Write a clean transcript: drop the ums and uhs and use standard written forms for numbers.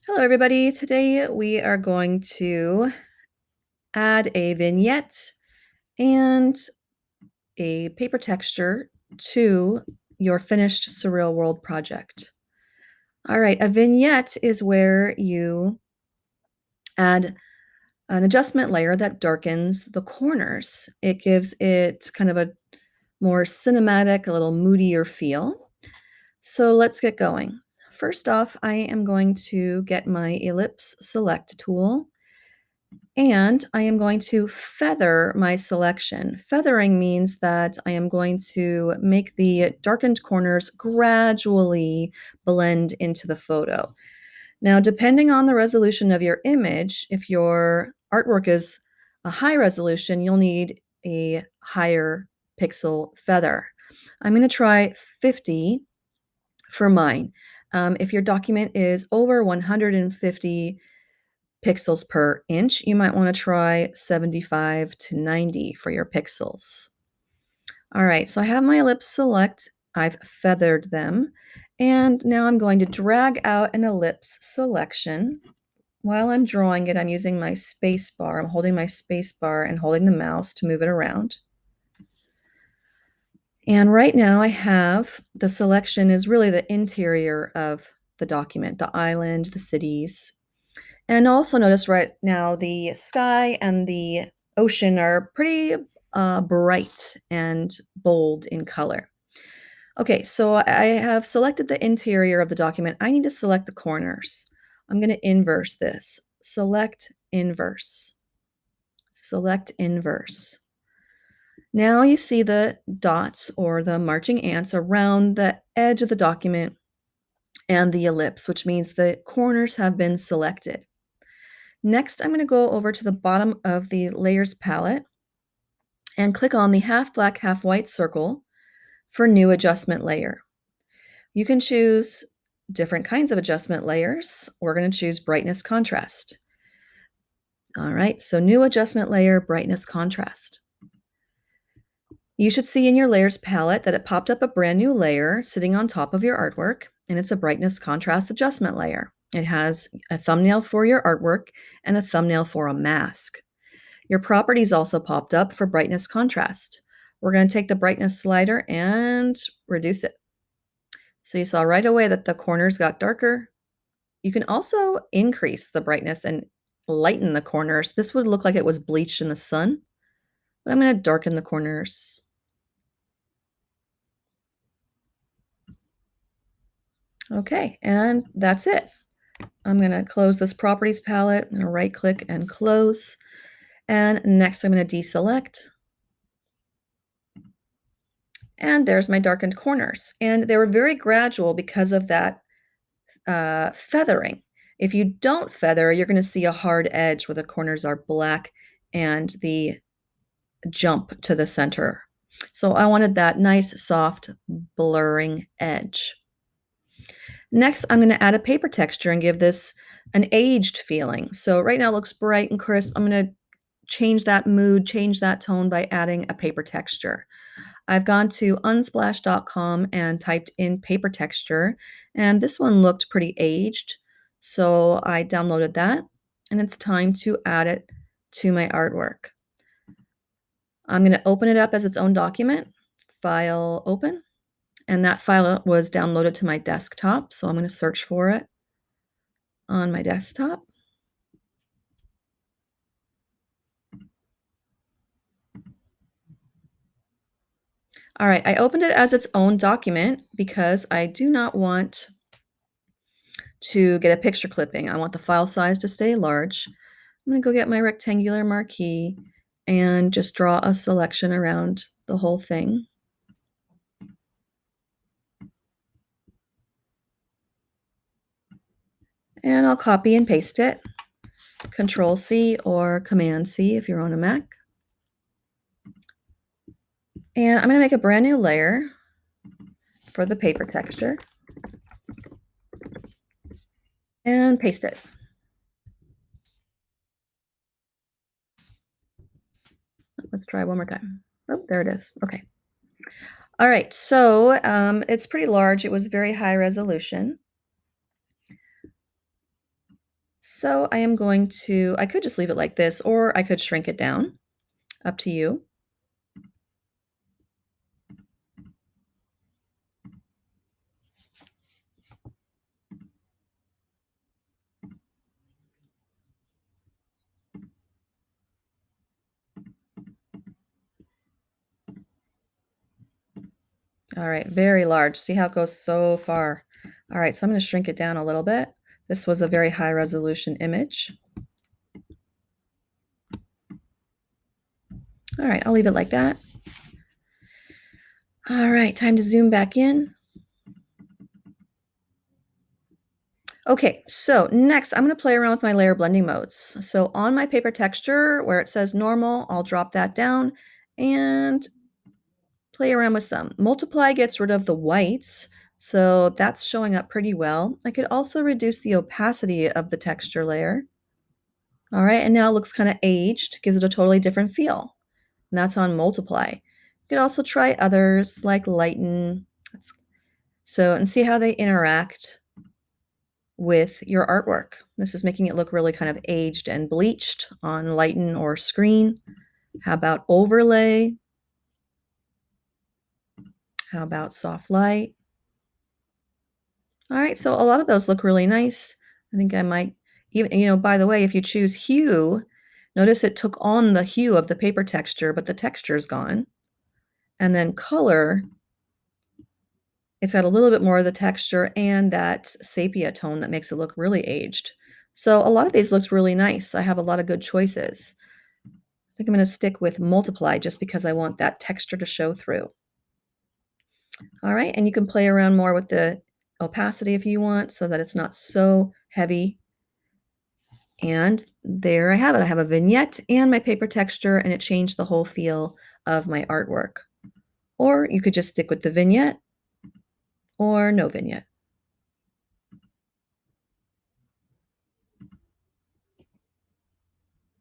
Hello, everybody. Today we are going to add a vignette and a paper texture to your finished Surreal World project. All right, a vignette is where you add an adjustment layer that darkens the corners. It gives it kind of a more cinematic, a little moodier feel. So let's get going. First off, I am going to get my Ellipse Select tool. And I am going to feather my selection. Feathering means that I am going to make the darkened corners gradually blend into the photo. Now, depending on the resolution of your image, if your artwork is a high resolution, you'll need a higher pixel feather. I'm going to try 50 for mine. If your document is over 150 pixels per inch, you might want to try 75 to 90 for your pixels. All right, so I have my ellipse select. I've feathered them. And now I'm going to drag out an ellipse selection. While I'm drawing it, I'm using my space bar. I'm holding my space bar and holding the mouse to move it around. And right now I have the selection is really the interior of the document, the island, the cities. And also notice right now the sky and the ocean are pretty bright and bold in color. Okay, so I have selected the interior of the document. I need to select the corners. I'm going to inverse this. Select inverse. Select inverse. Now you see the dots or the marching ants around the edge of the document and the ellipse, which means the corners have been selected. Next, I'm going to go over to the bottom of the Layers palette and click on the half black, half white circle for New Adjustment Layer. You can choose different kinds of adjustment layers. We're going to choose Brightness Contrast. All right, so New Adjustment Layer, Brightness Contrast. You should see in your Layers palette that it popped up a brand new layer sitting on top of your artwork, and it's a Brightness Contrast Adjustment Layer. It has a thumbnail for your artwork and a thumbnail for a mask. Your properties also popped up for brightness contrast. We're going to take the brightness slider and reduce it. So you saw right away that the corners got darker. You can also increase the brightness and lighten the corners. This would look like it was bleached in the sun, but I'm going to darken the corners. Okay, and that's it. I'm going to close this properties palette. I'm going to right click and close. And next I'm going to deselect. And there's my darkened corners. And they were very gradual because of that feathering. If you don't feather, you're going to see a hard edge where the corners are black and the jump to the center. So I wanted that nice, soft, blurring edge. Next, I'm going to add a paper texture and give this an aged feeling. So right now it looks bright and crisp. I'm going to change that mood, change that tone by adding a paper texture. I've gone to unsplash.com and typed in paper texture, and this one looked pretty aged. So I downloaded that, and it's time to add it to my artwork. I'm going to open it up as its own document, File, Open, and that file was downloaded to my desktop. So I'm going to search for it on my desktop. All right, I opened it as its own document because I do not want to get a picture clipping. I want the file size to stay large. I'm going to go get my rectangular marquee and just draw a selection around the whole thing. And I'll copy and paste it. Control C or Command C if you're on a Mac. And I'm going to make a brand new layer for the paper texture and paste it. Let's try one more time. Oh, there it is. Okay. All right, so it's pretty large. It was very high resolution. So I could just leave it like this, or I could shrink it down. Up to you. All right, very large. See how it goes so far. All right, so I'm going to shrink it down a little bit. This was a very high resolution image. All right, I'll leave it like that. All right, time to zoom back in. Okay, so next I'm going to play around with my layer blending modes. So on my paper texture where it says normal, I'll drop that down and play around with some. Multiply gets rid of the whites, so that's showing up pretty well. I could also reduce the opacity of the texture layer. All right, and now it looks kind of aged, gives it a totally different feel. And that's on multiply. You could also try others like lighten. And see how they interact with your artwork. This is making it look really kind of aged and bleached on lighten or screen. How about overlay? How about soft light? All right, so a lot of those look really nice. I think I might even, by the way, if you choose hue, notice it took on the hue of the paper texture, but the texture's gone. And then color, it's got a little bit more of the texture and that sepia tone that makes it look really aged. So a lot of these look really nice. I have a lot of good choices. I think I'm going to stick with multiply just because I want that texture to show through. All right, and you can play around more with the opacity if you want so that it's not so heavy. And there I have it. I have a vignette and my paper texture, and it changed the whole feel of my artwork. Or you could just stick with the vignette or no vignette.